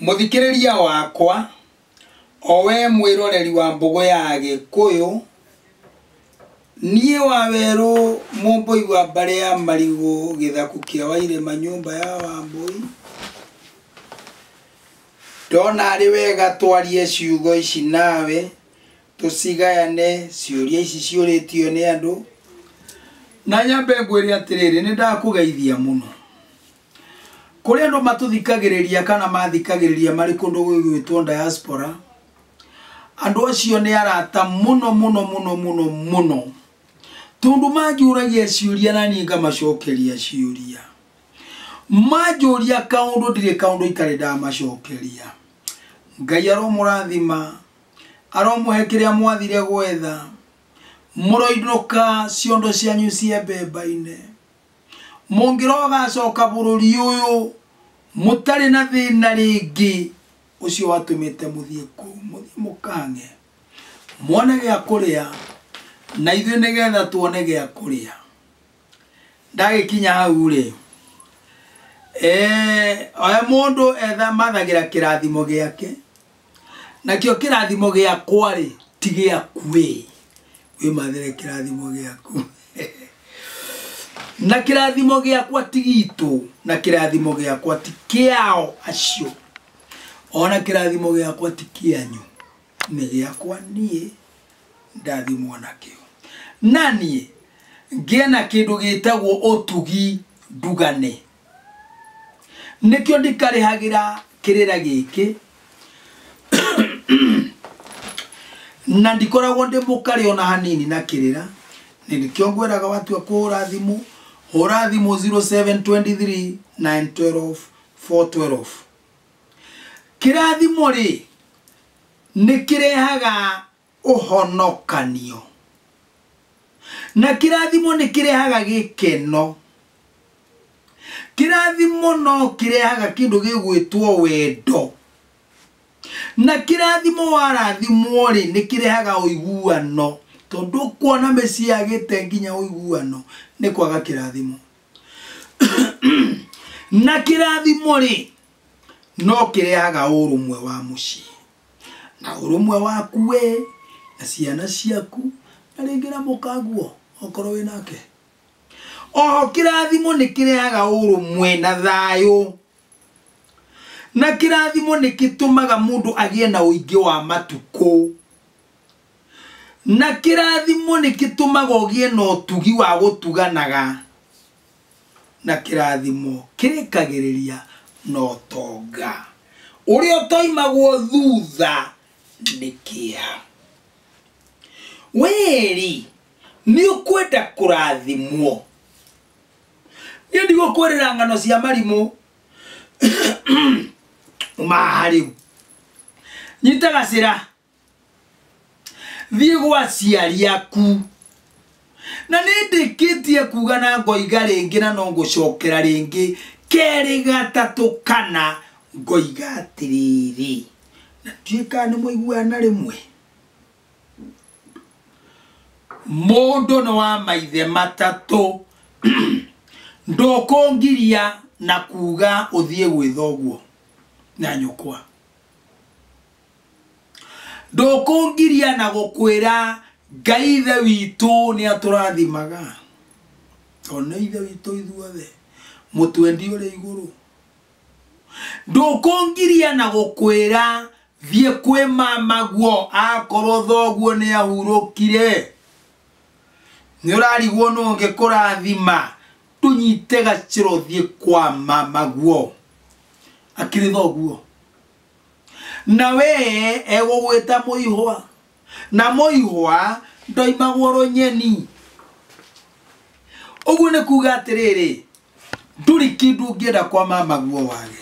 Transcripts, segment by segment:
Muthikiriria wakwa owe mwiroreri wa mbogo ya Gikuyu nie waweru mumboi wa bare ya marigo githaku kia waire manyumba ya Wambui dona ari wega twarie ciugo ici nawe tucigayane ciuria ici ciuritio ni andu na nyambe ngwiri atiriri ni ndakugeithia muno kuri andu matuthikagiriria kana mathikagiriria mari kundu gwitwo diaspora andu acio ni arata muno tundu manjuragia ciuria na ninga macokeria ciuria manjuria kaundu ndire kaundu itari ndamacokeria Ngai aromurathima aromuhe kiria mwathire gwetha muroinuka ciondo cianyu cia mbemba-ine mungiroga coka bururi uyu mutari na thina ringi ucio watumite muthie ku mukange mone gya kuria na ithuĩ nigetha tuone gya kuria ndagikinya hau ri oya mundu etha mathagira kirathimo giake nakio kirathimo giakwa ri ti giaku wi mathere kirathimo giaku na kirathimo giakwa ti gitu na kirathimo giakwa ti kiao acio ona kirathimo giakwa ti kianyu ni giakwa nie ndathimwo nakio nanie ngena kindu gitagwo utugi ndugane nikio ndikarihagira kirira giki na ndikoragwo ndi mukari ona hanini na kirira nikio ngweraga watua kuhura thimu hura thimu 0723 912 412 kirathimo ri nikirehaga uhonokanio na kirathimo nikirehaga gikeno kirathimo no kirehaga kindu gigwitwo wendo na kirathimo warathimwo ri nikirehaga uiguano tondu kuona mesia gite nginya uiguano ni kwaga kirathimo na kirathimo ri no kirehaga urumwe wa muci na urumwe waku we na ciana ciaku na ringira mukaguo okorwo wi nake oho kirathimo ni kirehaga urumwe na thayo na kirathimo ni kitumaga mundu agie na uingi wa matuko na kirathimo ni kitumaga ugie na utugi wa gutuganaga na kirathimo kirikagiriria no tonga urio toimagwo thutha nikia weri ni ukwenda kurathimwo ni ndigo kwerera ngano cia marimu mahari nyita gacira thie gwa ciari aku na nindikitie kuga na ngoiga ringi na no ngucokera ringi keri gatatu kana ngoiga atiriri na tuika ni muiguana rimwe mundu no wa maithe matatu ndokongiria na kuga uthie gwithoguo na nyukwa ndokongiria na gukwira Ngai ithe witu ni aturathimaga ona ithe witu ithuothe mutwendi uri iguru ndokongiria na gukwira thie kwi mamaguo akorwo thoguo ni ahurukire ni urarigwo no ngikurathima tunyite gaciro thie kwa mamaguo akiri thoguo na we ego gwita muihwa na muihwa ndoimagwo ronyeni uguo ni kuga atiriri nduri kindu ngienda kwa mamaguo wage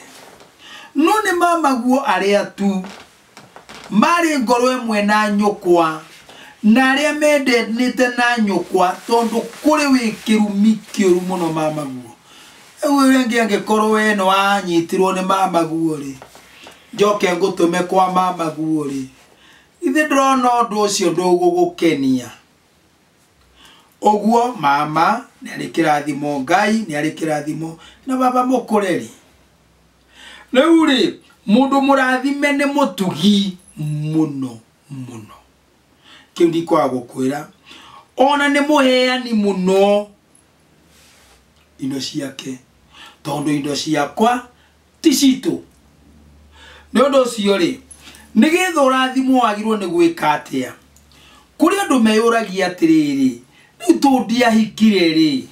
no ni mamaguo aria tu mari ngoro emwe na nyukwa na aria mendenete na nyukwa tondu kuri wikirumi kiuru muno mamaguo ewe ngiangikorwo we no anyitirwo ni mamaguo ri njoke ngutume kwa mamaguo ri ithe ndrona undu ucio ndugugukenia oguo mama ni ari kirathimo Ngai ni ari kirathimo na baba mukureri riu ri mundu murathime ni mutugi muno muno. Kiu ndikwa gukwira ona ni muheani muno indo ciake, tondu indo ciakwa ti citu. Ni undu ucio ri nigetha urathimwo wagirwo ni gwika atia. Kuri andu meyuragia atiriri riu tundiahikire ri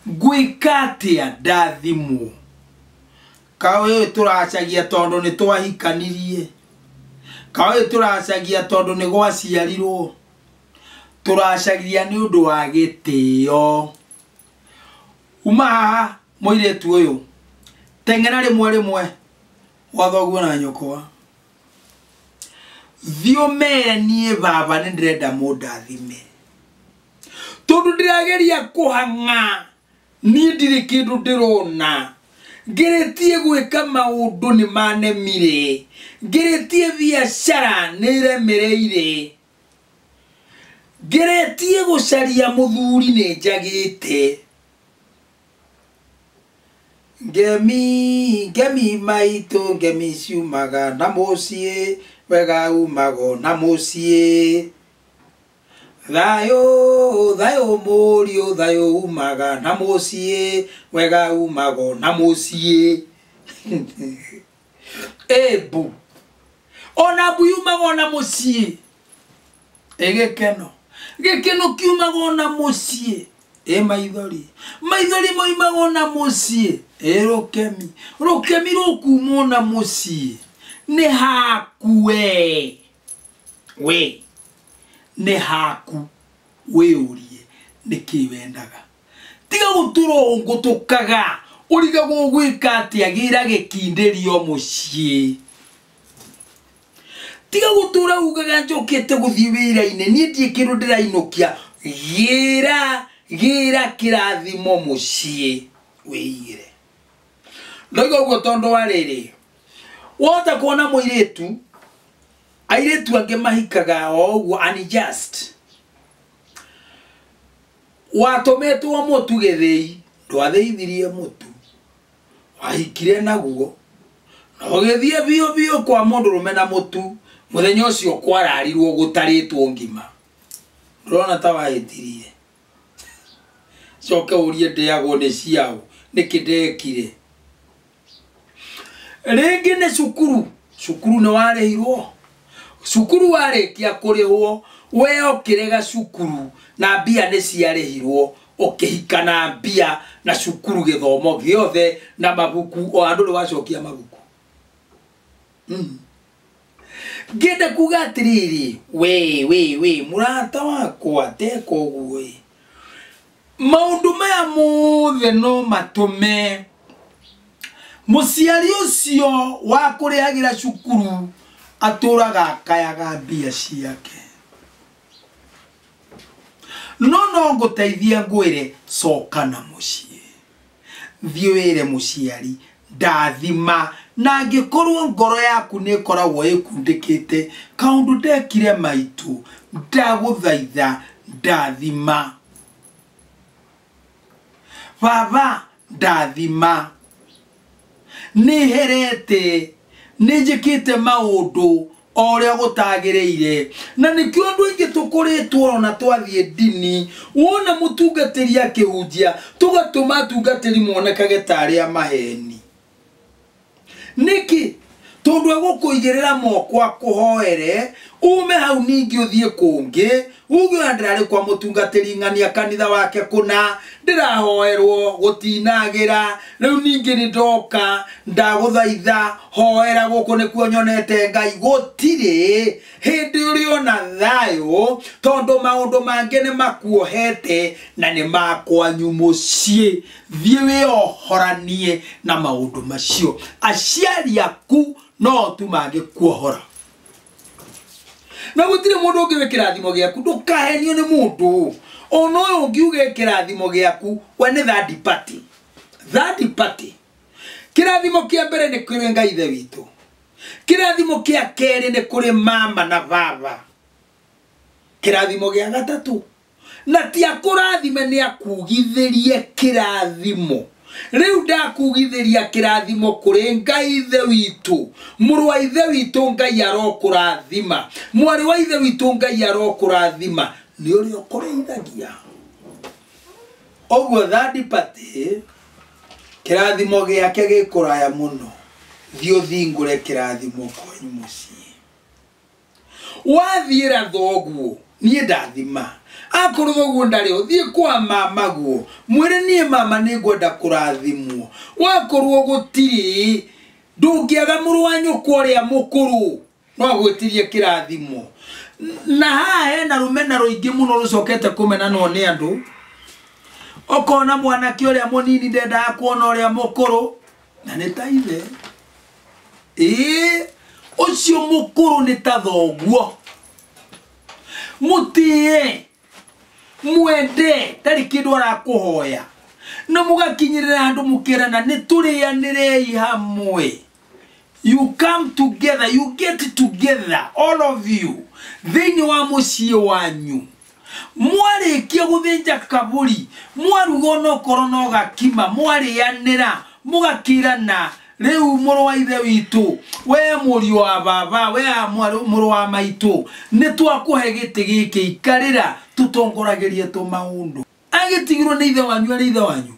gwika atia ndathimwo. Kawe turacagia tondu ni twahikanirie, kawe turacagia tondu ni gwaciarirwo, turacagia ni undu wa gitio. Uma haha muiretu uyu teng'era rimwe wa thoguo na nyokwa, thio mere nie baba nindirenda mundathime, tondu ndirageria kuhang'a ni ndiri kindu ndirona. Ngeretie gwika maundu ni manemire, ngeretie biashara niremereire, ngeretie gucaria muthuri ni njagite. Ngemi maitu ngemi ciumaga na mucii, wega umago na mucii. Thayo thayo murio thayo umaga na mucii, wega umago na mucii. Ebu ona bu umago na mucii, egekeno kiumago na mucii. Maithori moimago na mucii. Rukemi rukumo na mucii. Ni haku we ni haku we urie niki wendaga. Tiga guturo ngutukaga uriga gwika atia gira gikinderio mucii. Tiga gutura ugaga njokete guthii wira-ini nie ndie kindu ndirainokia. Gira kirathimo mucii wiire. Ndoiga ugo tondu wa riri wota kuona muiretu airetu ange mahikaga o uguo unjust. Watometwo mutu githii ndwatheithirie mutu, wahikire naguo no githie bio kwa mundu rume na mutu. Muthenya ucio kwararirwo gutaritwo ngima, ndurona ta wahitirie. Coke urie ndeagwo ni ciao nikindekire. Ringi ni cukuru ni warihirwo. Cukuru warikia kurihwo we okirega cukuru na mbia ni ciarihirwo, ukihika na mbia na cukuru githomo giothe na mabuku o andu ni wacokia mabuku. Ngende kuga atiriri we murata wakwa teko guo. Maundu maya mothe no matume muciari ucio wa kurihagira cukuru aturaga akayaga mbia ciake. No nguteithie ngwire coka na mucii, thii wire muciari ndathima. Na ngikorwo ngoro yaku ni koragwo ikundikite kaundu ndekire maitu, ndaguthaitha ndathima baba, ndathima. Niherete nijikite maundu oria gutagireire, na nikio andu ingi tukuritwo na twathie dini. Wona mutungatiri akihunjia tugatuma tungatiri monekage tari a maheni. Niki tondu agukuigirira moko akuhoere ume hau ningi uthie kungi uge ndirari kwa mutungatiri ng'ania kanitha wake kuna ndirahoerwo gutinagira riu ningi ni ndoka ndaguthaitha hoera guku nikuo nyonete Ngai. Gutiri hindi uriona thayo tondu maundu mangi ni makuohete na ni makwanyu mucii. Thie wihoranie na maundu macio. Aciari aku no tu mangikuohora. Na gutire mundu ungi wikirathimo giaku ndukahenio ni mundu ono uyu ungi uge kirathimo giaku we ni third party. Kirathimo kia mbere ni kuri Ngai ithe witu, kirathimo kia keri ni kuri mama na baba, kirathimo gia gatatu na ti akurathime ni akugithirie kirathimo riu ndakugithiria kirathimo kuri Ngai ithe witu muru wa ithe witu Ngai arokurathima mwari wa ithe witu Ngai arokurathima ni uri okureithagia ogwo third party kirathimo giake gikuraya muno thio thingure kirathimo kwenyu mucii wathiira thoguo nie ndathima akoro thoguo ndari uthie kwa mama guo mwire nie mama ni ngwenda kurathimwo wakorwo gutiri ndungiaga muru wa nyukwa ria mukuru no gwitirie kirathimo na hahe na rumena ruingi muno rucokete kumena no ni andu okona mwana ki uria munini ndenda kuona uria mukuru na ni taithe ucio mukuru ni ta thoguo mutie mwende tari kindu arakuhoya na mugakinyirira andu mukirana ni turianirei hamwe. You come together, you get together, all of you. Thini wa mucii wanyu mwarikia guthinja kaburi mwarugono korono gakima mwarianira mugakirana riu muru wa ithe witu we muri wa baba we muru wa maitu ni twakuhe giti giki ikarira tutongoragerie tu maundu agitigirwo ni ithe wanyu ari ithe wanyu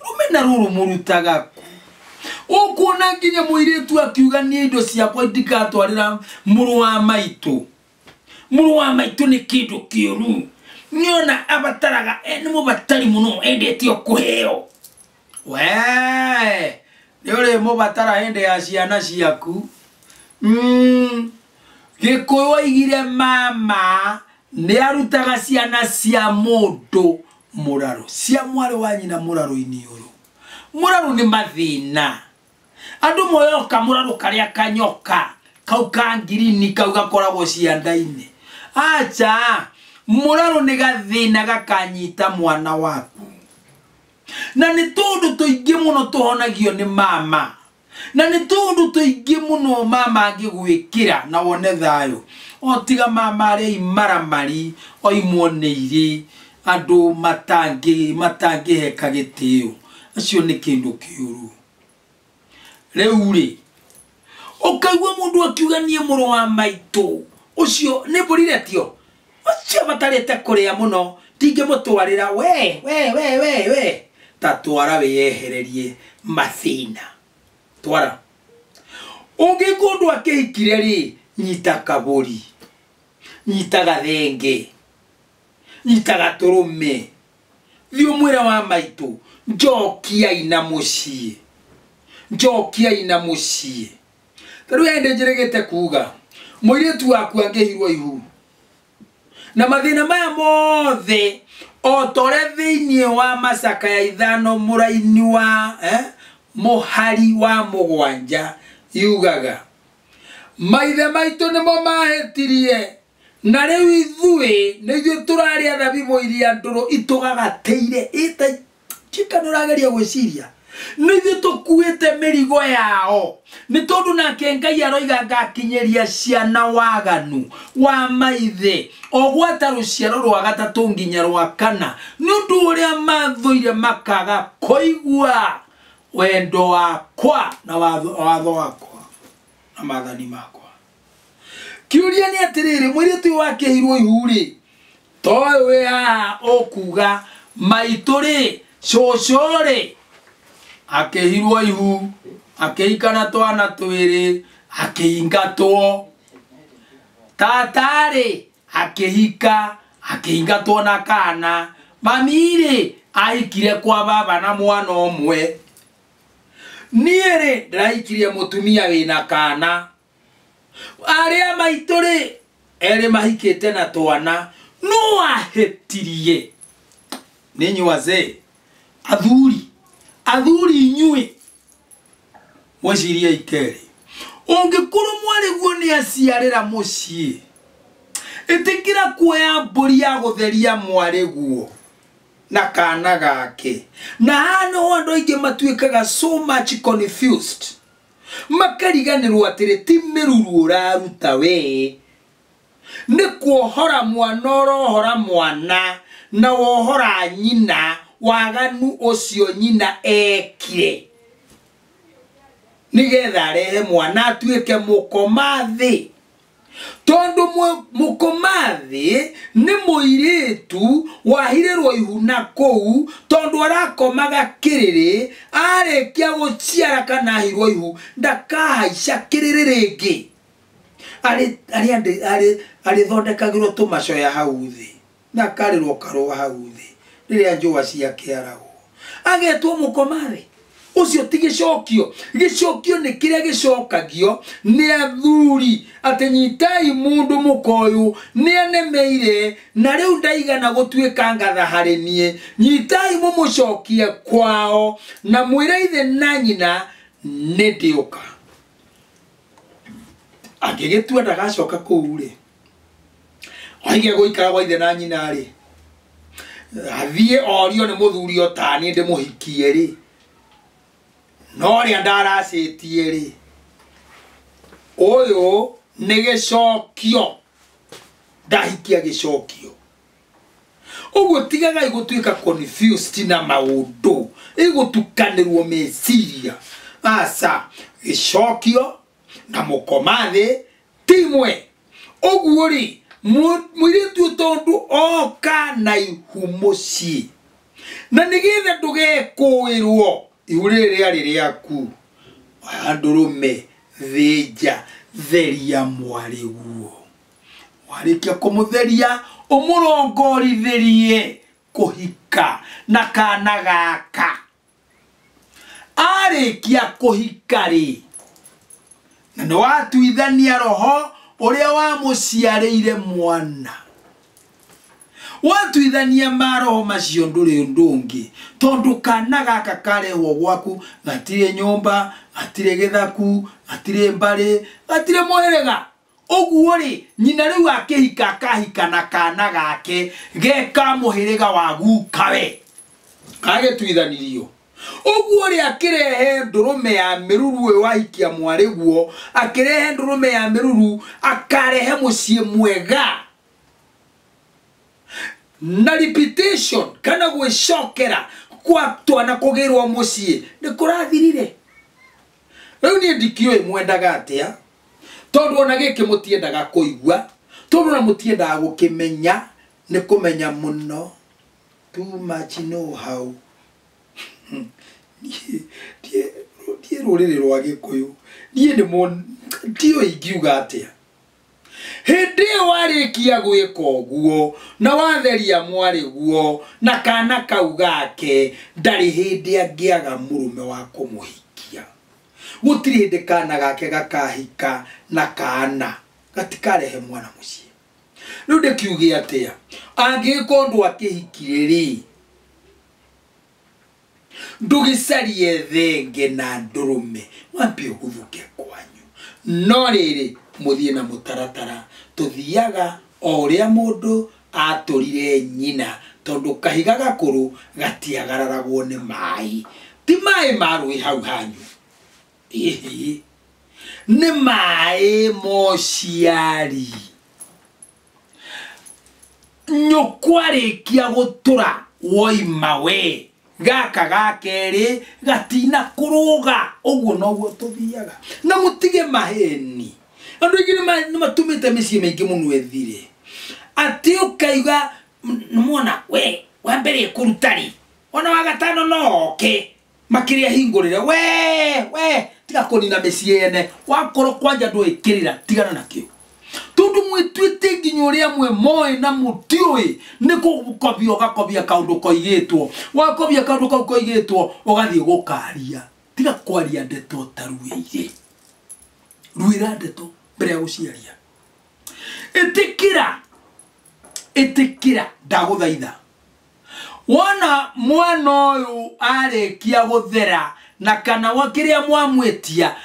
rumena ruru murutaga ukuna nginya muiritu akiuga ni indo ciakwa ndikatwarira muru wa maitu ni kindu kiuru niona abataraga ni mubatari muno endetio kuheo we Yole mubatara ende ya ciana ciaku Gikuyu igire mama ni arutaga ciana cia mundu muraro cia mwari wa nyina muraro iniuru muraro ni mathina andu moyoka muraro karia kanyoka kau kangirini kau gakoragwo cianda-ini acha muraro ni gathina gakanyita mwana waku na ni tundu tuingi muno tuhonagio ni mama na ni tundu tuingi muno mama angigwikira na wone thayo otiga mama ari imaramari oimuoneire andu matangi heka gitio acio ni kindu kiuru riu ri ukaigwa mundu akiuga nie muru wa maitu ucio ni burire tio acio batarete kuria muno ndingimutwarira we tatwara weyehererie mathina twara ungikundu akihikire ri nyita kaburi nyita gathenge nyita gaturume thio mwira wa maitu njokia ina mucii taru ende njiregete kuga muiritu waku angihirwo ihu na mathina maya mothe otore thiini wa Masaka ya ithano muraini wa muhari wa mugwanja yugaga maithe maitu nimo mahetirie na riu ithue nithu turaria thabibu iria nduru itugagateire ita chikanurageria gwiciria nithu tukuite mirigo yao ni tondu nake Ngai aroiga ngakinyeria ciana waganu wa maithe ogwata ruciaro rwa gatatu nginya rwa kana nundu uria mathuire makaga koigua wendo wakwa na watho wakwa na mathani makwa kiuria ni atiriri mwiritu wake hirwo ihuri towe okuga maituri cocore akehirwo ihu akeikana twana twiri akeingatwo tatari akehika akeingatwo na kana mamire aikire kwa baba na mwana omwe niere ndaikirie mutumia wina kana aria maituri ere mahikite na twana no ahetirie ninyi wazee athuri inyui mweciria ikere ungikuru mwari guo ni aciarira mucii itikira kuoya mburi ya gutheria mwari guo na kana gake na hano andu aingi matuikaga so much confused makariganirwo atiri ti miruru uraruta we ni kuohora mwana orohora mwana na wohora nyina waganu ucio nyina ekire nigetha rehe mwana atuike mukomathi tondu mukomathi ni muiritu wahirirwo ihuna kou tondu arakomaga kiriri arekia guciara kana hirwo ihu ndakahaica kiriri ringi ari thondekagirwo tumacoya hau thi na karirwo karwa hau thi riria njua ciake aragwo agetwo mukomathi ucio ti gicokio ni kiria gicokagio ni athuri ati nyitai mundu mukoyu ni anemeire na riu ndaigana gutuika ngatha hari nie nyitai mumucokie kwao na mwire ithe na nyina ni ndiuka agigitua ndagacoka kuu ri aige guikara gwa ithe na nyina ri athie orio ni muthuri otani ndi muhikie ri no ri andaracitie ri oyo ni gicokio ndahikia gicokio uguo tigaga igutuika confused na maundu igutukanirwo meciria asa gicokio na mukomathi timwe uguo ri mwiritu tondu oka na ihumuci na nigetha ndugekuirwo ihurire ari riaku andurume thija theria mwariguo warikia kumutheria umurongorithirie kuhika na kana gaka arikia kuhika ri na no watuithania roho uria wa muciarire mwana watuithania maroho macio nduri ndungi tondu kana gaka karehwo gwaku gatire nyumba gatire githaku gatire mbari gatire muherega uguo ri nyina riu akihika akahika na kana gake geka muherega wa gukawe kagetuithanirio uguo ri akirehe ndurume ya miruru we wahikia mwariguo akirehe ndurume ya miruru akarehe mucie mwega na repetition kana gwicokera kwa twana kugirwo mucie ni kurathirire riu ni ndikio imwendaga atia tondu ona giki mutiendaga kuigwa tondu na mutiendaga gukimenya ni kumenya muno too much know how die rurire rwa gikuyu die ni mon tio igiuga atia hindi warikia gwika uguo na watheria mwariguo na kana kau gake ndari hindi angiaga murume wa kumuhikia gutiri hindi kana gake gakahika na kana gatikarehe mwana mucie riu ndikiuge atia angikondu akihikire ri ndugicarie thenge na ndurume wambe guthuke kwanyu no riri muthie na mutaratara tuthiaga oria mundu aturire nyina tondu kahiga gakuru gatiagararagwo ni mai ti mai marui hau hanyu ni mai mociari nyukwarikia gutura woima we gaka gakeri gatina kuruga uguo noguo tuthiaga na mutige maheni andu ingi ni matumite micie maingi muno ethire ati ukaiga numona we wambere kurutari ona wa gatano noke makiria hingurire we tiga kunina micie ene wakoro kwanja ndwikirira tigana nakio tondu mwitwite nginya uria mwe moe na mutioi niko gukobia gakobia kaundu koigitwo wakobia kaundu kau koigitwo ugathie gukaria tiga kwaria ndeto taruire ruira ndeto mbere ya guciaria itikira ndaguthaitha wona mwana uyu arekia guthera na kana wakiria mwamwetia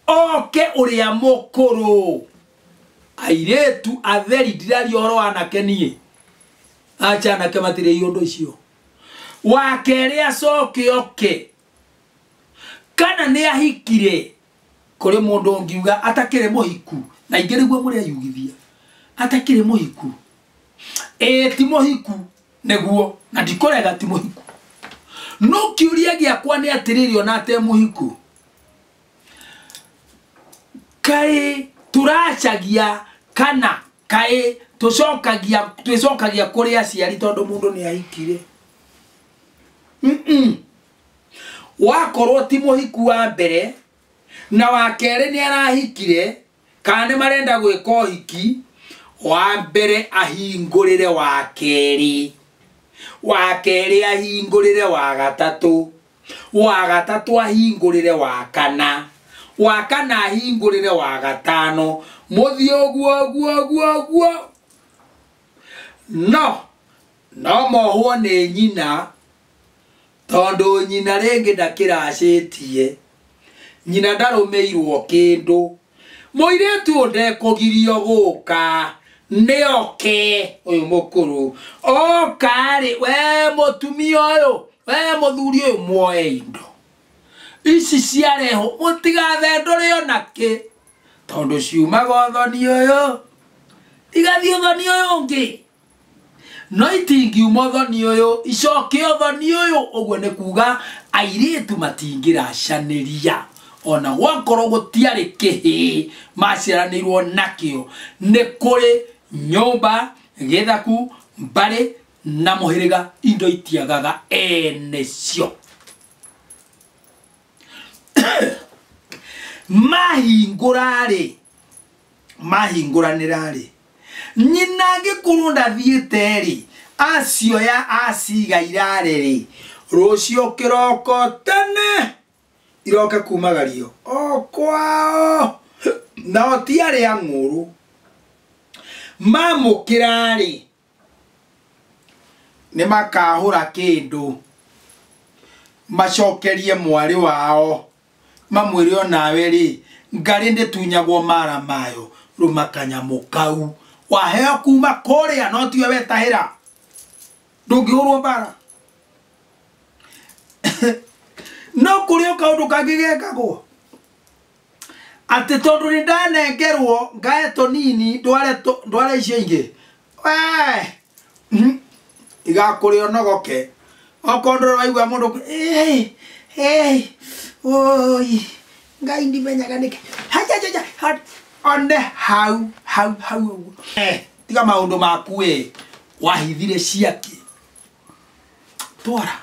oke uria mukuru airetu atheri ndirari oro anake nie acha anake matire iondo icio wakere acoke oke kana ni ahikire kuri mundu ngiuga atakire muhiku na ingerigwo muri ayugithia atakire muhiku ti muhiku neguo na ndikorega ti muhiku no kiuria giakwa ni atiriri onate muhiku kai turachagia kana kai tucokagia kuri aciari tondu mundu ni ahikire wakorwo ti muhiku wa mbere na wa kere ni arahikire kana marenda gwika uhiki wa mbere ahingurire wa keri ahingurire wa gatatu ahingurire wa kana ahingurire wa gatano muthio guo no mohwo ni nyina tondu nyina ringi ndakiracitie nyina ndarumeirwo kindu muiretu ndekugirio guka neoke uyu mukuru okari we mutumia uyu we muthuri uyu muoe indo ici ciareho mutigathendorio naki tondu ciumaga uthoni uyu igathi uthoni uyu ungi no itingiuma uthoni uyu icoke uthoni uyu uguo ni kuga airitu matingiracaniria ona gwakorwo gutiari kihi maciaranirwo nakio ni kuri nyumba githaku mbari na muhiriga indo itiagaga enecio mahingũranĩra-rĩ nyina ngĩkorwo ndathiĩte-rĩ acioya aciga irare-rĩ rũcio kĩroko tene iroke kumagario o kwao nao ti arĩa ng'ũrũ mamũkĩra-rĩ nĩ makahũra kĩndũ macokerie mwarĩ wao mamwĩre onawe-rĩ ngari ndĩtunyagwo mara mayo rĩu makanyamũ kau waheo kuma kũrĩa no tiwe wetahĩra ndũngĩhũrwo mbara no kũrĩ o kaũndũ kangĩ gekagwo atĩ tondũ nĩ ndanengerwo ngae tũnini ndware icio ingĩ igakũrĩ onogoke okorwo ndũrĩ waigua mũndũ oi ngai ndimenyaga nĩkĩ onde hau tiga maũndũ maku wahithire ciaki twara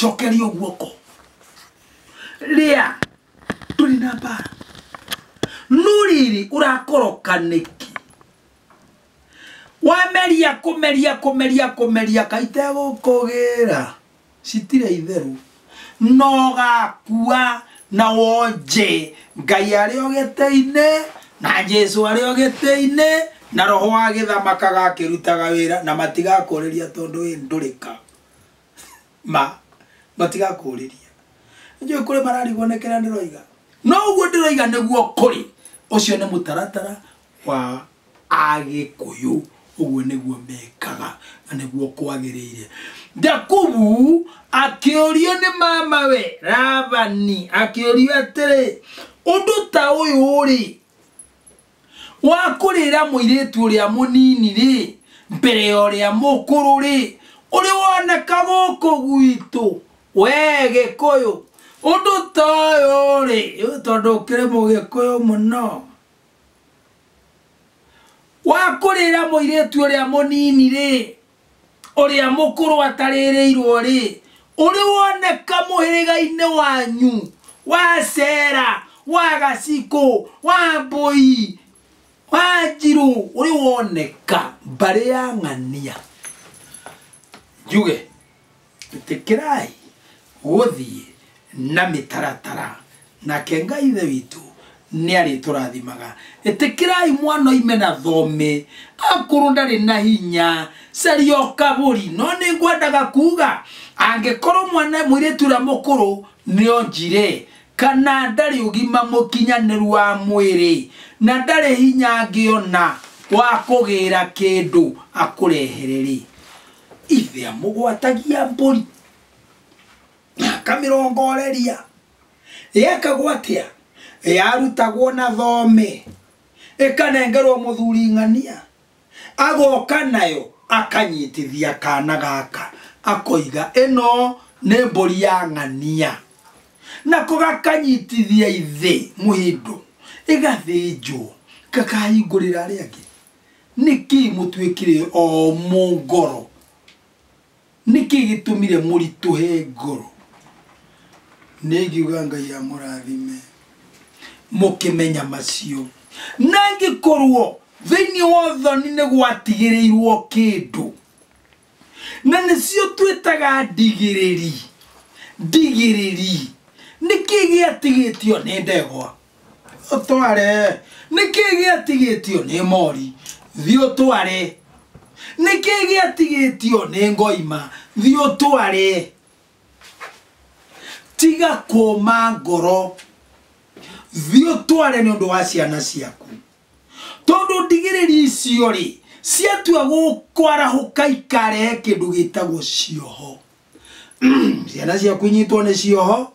cokerio guoko rĩa tũrĩ na mbara no rĩrĩ ũrakoroka nĩkĩ wameria kũmeria kaitegũkũgĩra citirĩ itherũ no gakua na wonje ngai arĩ o gĩtĩ-inĩ na Jesu arĩ o gĩtĩ-inĩ na roho wa gĩthamaka gakĩrutaga wĩra na matigakũrĩria tondũ ndũrĩka matigakũrĩria njũĩ kũrĩ mararigwo nĩkĩrĩa ndĩroiga no ũguo ndĩroiga nĩguo kũrĩ ũcio nĩ mũtaratara wa Agĩkũyũ ũguo nĩguo mekaga na nĩguo kwagĩrĩire Jakubu akĩũrio nĩ mamawe Labani akĩũrio atĩrĩ ũndũ ta ũyũ-rĩ wa kũrĩra mũirĩtu ũrĩa mũnini-rĩ mbere ya ũrĩa mũkũrũ-rĩ ũrĩ woneka gũkũ gwitũ we Gĩkũyũ ũndũ ta ũyũ-rĩ tondũ ũkĩrĩ Mũgĩkũyũ mũno wa kũrĩra mũirĩtu ũrĩa mũnini-rĩ ũrĩa mũkũrũ atarĩrĩirwo-rĩ ũrĩ woneka mũhĩrĩga-inĩ wanyu wa Sera wa Gacikũ wa Mbũi wa Njirũ ũrĩ woneka mbarĩ ya ng'ania njuge ĩtĩkĩrai gũthiĩ na mĩtaratara nake Ngai ithe witũ nĩ arĩtũrathimaga ĩtĩkĩrai mwana oime na thome akorwo ndarĩ na hinya caria o kabũri no nĩ ngwendaga kuga angĩkorwo mwana mũirĩtu ũrĩa mũkũrũ nĩ onjire kana ndarĩ ũgima mũkinyanĩru wa mwĩrĩ na ndarĩ hinya angĩona wa kũgĩra kĩndũ akũrehere-rĩ ithe amũgwatagia mbũri akamĩrongoreria yekagwo atĩa yarutagwo na thome ĩkanengerwo mũthuri ng'ania agoka nayo akanyitithia kana gaka akoiga ĩno ne mbori ya ng'ania nako gakanyitithia ithe muhindo igathinjwo kakahingurira aria angi niki mutwikire o mungoro niki gitumire murituhe ngoro negiuga Ngai ya murathime mukimenya macio nangikorwo thiini wothoni ni gwatigirirwo kindu na nicio twitaga ndigiriri niki giatigitio ni ndegwa otware niki giatigitio ni mori thio tware niki giatigitio ni ngoima thio tware tiga koma ngoro thio tware ni undu wa ciana ciaku tondu ndigiriri icio ri ciatua gukwarahuka ikarehe kindu gitagwo cioho ciana ciaku inyitwo ni cioho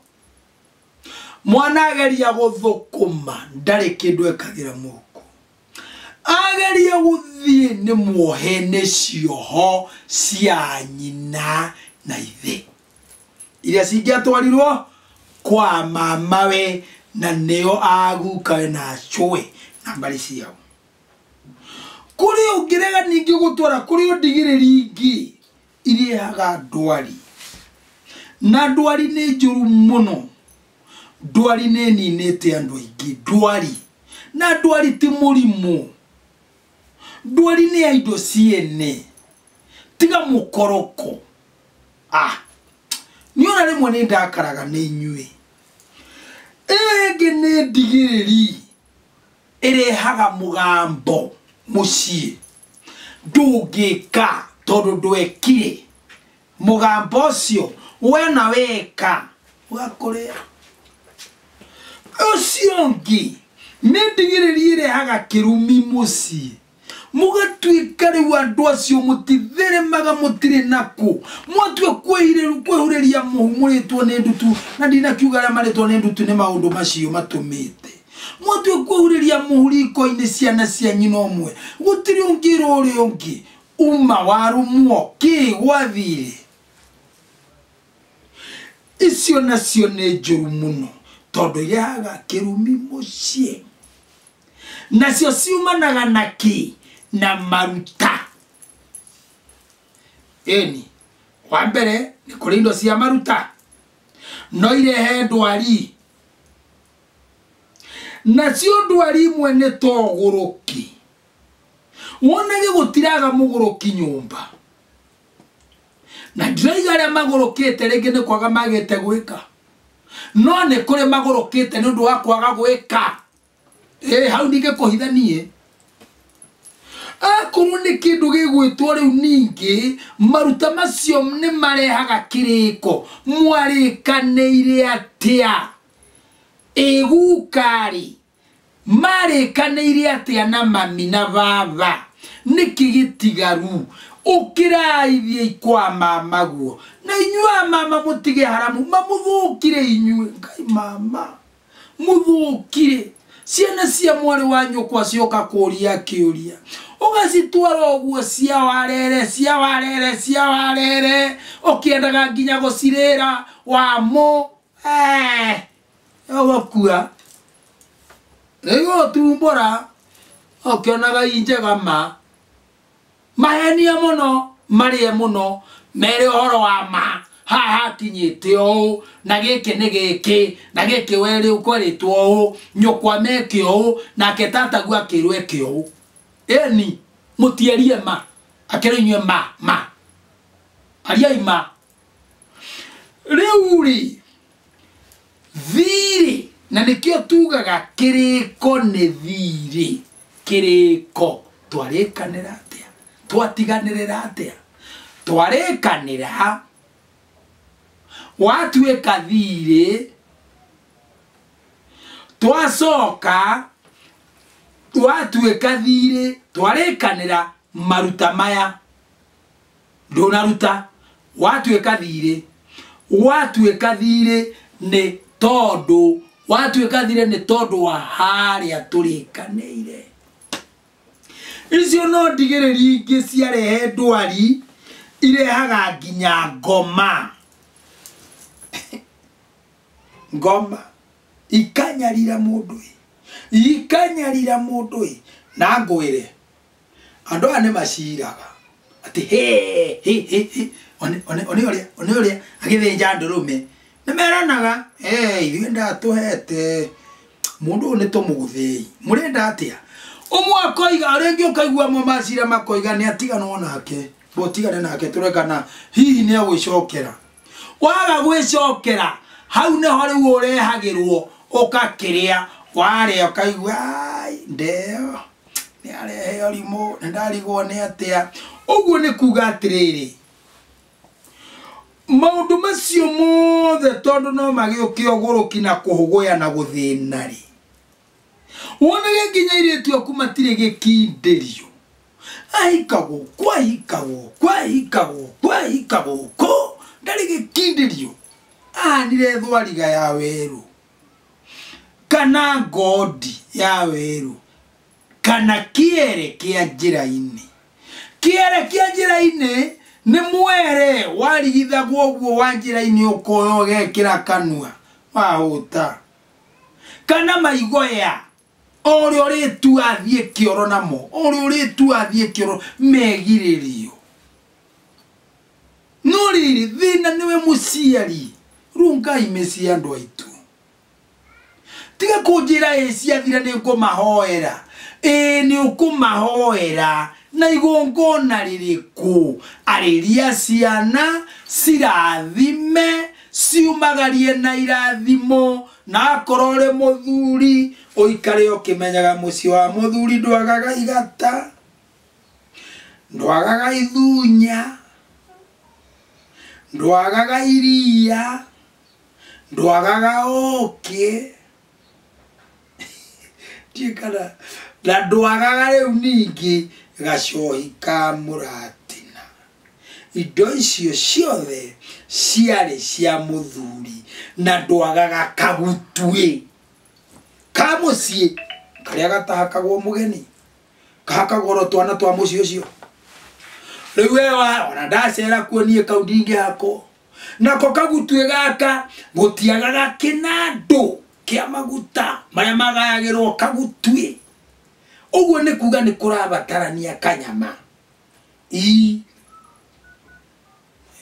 mwana ageria guthukuma ndari kindu ekagira muko ageria guthie ni muohe ni cioho cia nyina na ithe iria cingiatwarirwo kwa mamawe na neo aguka na chwe na mbari ciao kuri ungirega ningi gutwara kuri ndigiriri ingi iriaga ndwari na ndwari ni njuru muno ndwari ni ninete andu ingi ndwari na ndwari ti murimu ndwari ni aido ciene tiga mukoroko niona rimwe ni ndakaraga ni inyue ege ni ndigiriri irehaga mugambo mucie ndungika tondu ndwekire mugambo ucio we na weka ugakorea ucio ngi ni ndigiriri irehaga kirumi mucie mugatwika riu andu acio mutitheremaga mutire naku mwatue kwehuriria muhumuritwo ni ndutu na ndinakiuga aria maritwo ni ndutu ni maundu macio matumite mwatue kwehuriria muhuriko-ini ciana cianyu nomwe gutiri ungiro uri ungi uma warumwo ki gwathire icio nacio ni njuru muno tondu yaga kirumi mucie nacio ciumanaga naki na maruta eni wa mbere ni kuri indo cia maruta no irehe ndwari nacio ndwari imwe ni toguruki wonage gutiraga muguruki nyumba na ndreiga aria magurukite ringi ni kwaga magete gwika no ni kuri magurukite ni undu wa kwaga gwika hau ndige kuhithanie akorwo ni kindu gigwitwo riu ningi maruta macio ni marehaga kiriko mwarikaniire atia egukari marikaniire atia na mami na baba niki gitigaru ukiraithie kwa mama guo na inyua mama mutige haramu mamuthukire inyue Ngai mama muthukire ciana cia mwari wa nyukwa cioka kuria kiuria ugacitwara oguo cia warere ukiendaga nginya gucirira wamo ogokua ego tumbora okionaga injega mahenia muno marie muno mere horo wa ma haha kinyite o na giki ni giki na giki weri ukweritwo o nyukwa meke o na ketata gwa kirwe ke o eni mutierie ma akerinywe ma aria ima reuri viri na nikio tugaga kiriko ne viri kiriko twarekanira atia twatiganirira atia twarekanira watu ekathire twasoka watu ekathire twarekanira maruta maya ndonaruta watu ekathire ne todo watu ekathire ne todo wa haria turikanire icio no ndigiriri ingi ciarehe ndwari irehaga nginya ngoma ngoma ikanyarira mundu na ngwire andu ane maciraga ati one oria agithinja ndurume nemeranaga ithuĩ ndatuhete mundu ne tumuguthei murenda atia umwe akoiga rengi ukaigua mo macira makoiga ni atigana nake botigana nake turekana hihi ni agwicokera waga gwicokera hau ne hori urehagirwo ukakiria ware ukaigua ndeo ni arehe orimo ndarigwo ni atia uguo ni kuga atiriri maundu macio mothe tondu no magiuke ogoroki na kuhugoya na guthinari wona nginya iretio kumatire gikinderio ahikago kwahikago ko ndari gikinderio nire thwariga ya weru kana godi ya weru kana kiere kia njira-ini ni mwere warigithagwo guo wa njira-ini ukoyo gekira kanua wahuta kana maigoya ori ritu athie kioro namo megiririo no riri thina niwe muciari rungai meci andu aitu tiga kunjira ciathira ni ngumahoera ni ukumahoera na igongona ririku ariria ciana cirathime ciumagarie na irathimo na korore muthuri oikare okimenyaga muci wa muthuri ndwagaga igata ndwagaga ithunya ndwagaga iria ndwagaga oke tikana na ndwagaga riu ningi gacohi ka muratina indo icio ciothe ciarĩ cia muthuri na ndwagaga kagutue ka muciĩ karia gatahakagwo mugeni kahakagwo twana twa muciĩ ucio riu ona ndacera kuonie kaundingi hako nako kagutue gaka gutiagaga kinando kia maguta maria magayagirwo kagutue uguo ni kuga ni kurabatarania kanyama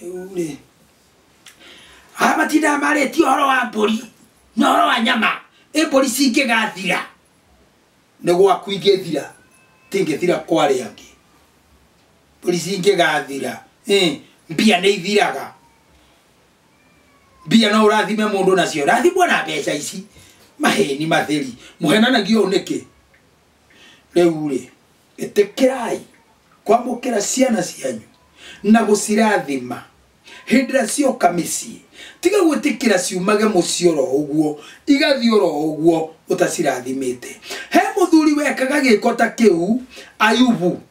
ure amatinda mareti horo wa mburi no horo wa nyama mburi cingigathira ni gwaku ingithira tingithira kwari angi mburi cingigathira mbia ni ithiraga mbia no urathime mundu nacio rathimwo na mbeca ici maheni matheri muhenanagio uniki reure etekerai kwamukira ciana cianyu na gucirathima hindira cio kamisi tiga gwitikira ciumage mucioro uguo igathioro uguo utacirathimite he muthuri wekaga gikota kiu Ayubu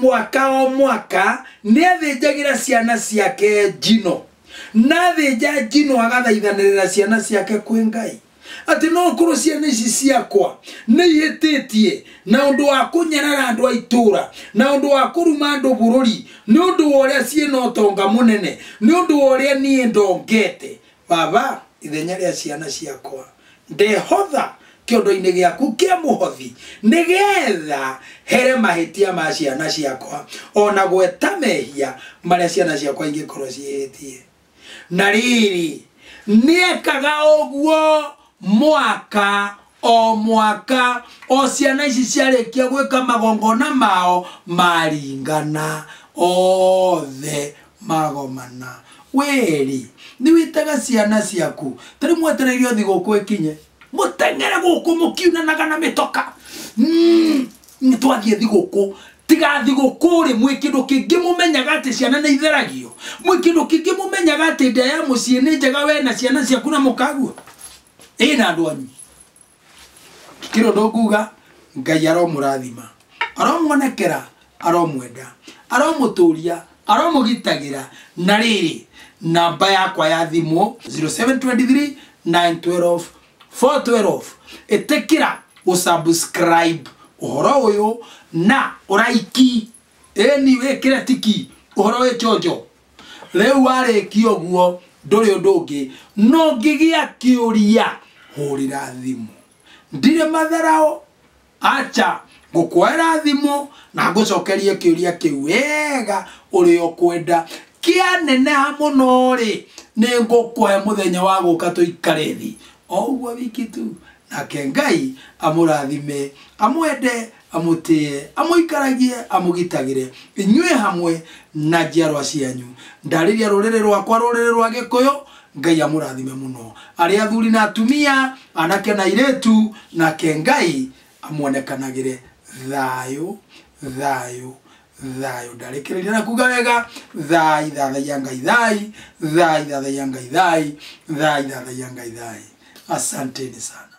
mwaka o mwaka ni athinjagira ciana ciake njino na thinja njino agathaithanirira ciana ciake kwi Ngai ati no kuru ciana ici ciakwa ni ihititie na undu wa kunyarara andu aitura na undu wa kuruma andu bururi ni undu woria ciena utonga munene ni undu woria nie ndongete baba ithenya ria ciana ciakwa ndehotha kiondo-ini giaku kia muhothi nigetha here mahitia ma ciana ciakwa ona gweta mehia maria ciana ciakwa ingikorwo cihitie na riri niekaga uguo mwaka o ciana ici ciarikia gwika magongona mao maringana othe magomana weri ni witaga ciana ciaku tari mwetereirio thiguku ikinye mutengere guku mukiunanaga na mitoka twathie thiguku tiga thiguku ri mwikindu kingi mumenyaga ati ciana ni itheragio mwikindu kingi mumenyaga ati nda ya mucie ni njega we na ciana ciaku na mukagua na andu anyu kiro ndoguga Ngai aromurathima aromonekera aromwenda aromuturia aromugitagira na riri namba yakwa ya thimu 0723 912 412 etekira usubscribe uhoro uyu na uraiki wekira tiki uhoro we chojo riu ariki oguo ndore ndongi no ngigia kiuria hurira thimu ndire matharao acha ngukwera thimu na ngucokerie kiuria kiu wega uri okwenda kia nene hamuno ri ni ngukuhe muthenya wa guka tuikare thi oguo wiki tu nake Ngai amurathime amwende amutie amuikaragie amugitagire inywe hamwe na njiarwa cianyu ndariria rurire rwakwa rurire rwa Gikuyu Ngai amurathime muno ari athuri na atumia anake na iretu nake Ngai amuonekanagire thayo thayo thayo ndarekereria na kuga wega thai thathaia Ngai thai thai thathaia Ngai thai thai thathaia Ngai thai asanteni sana.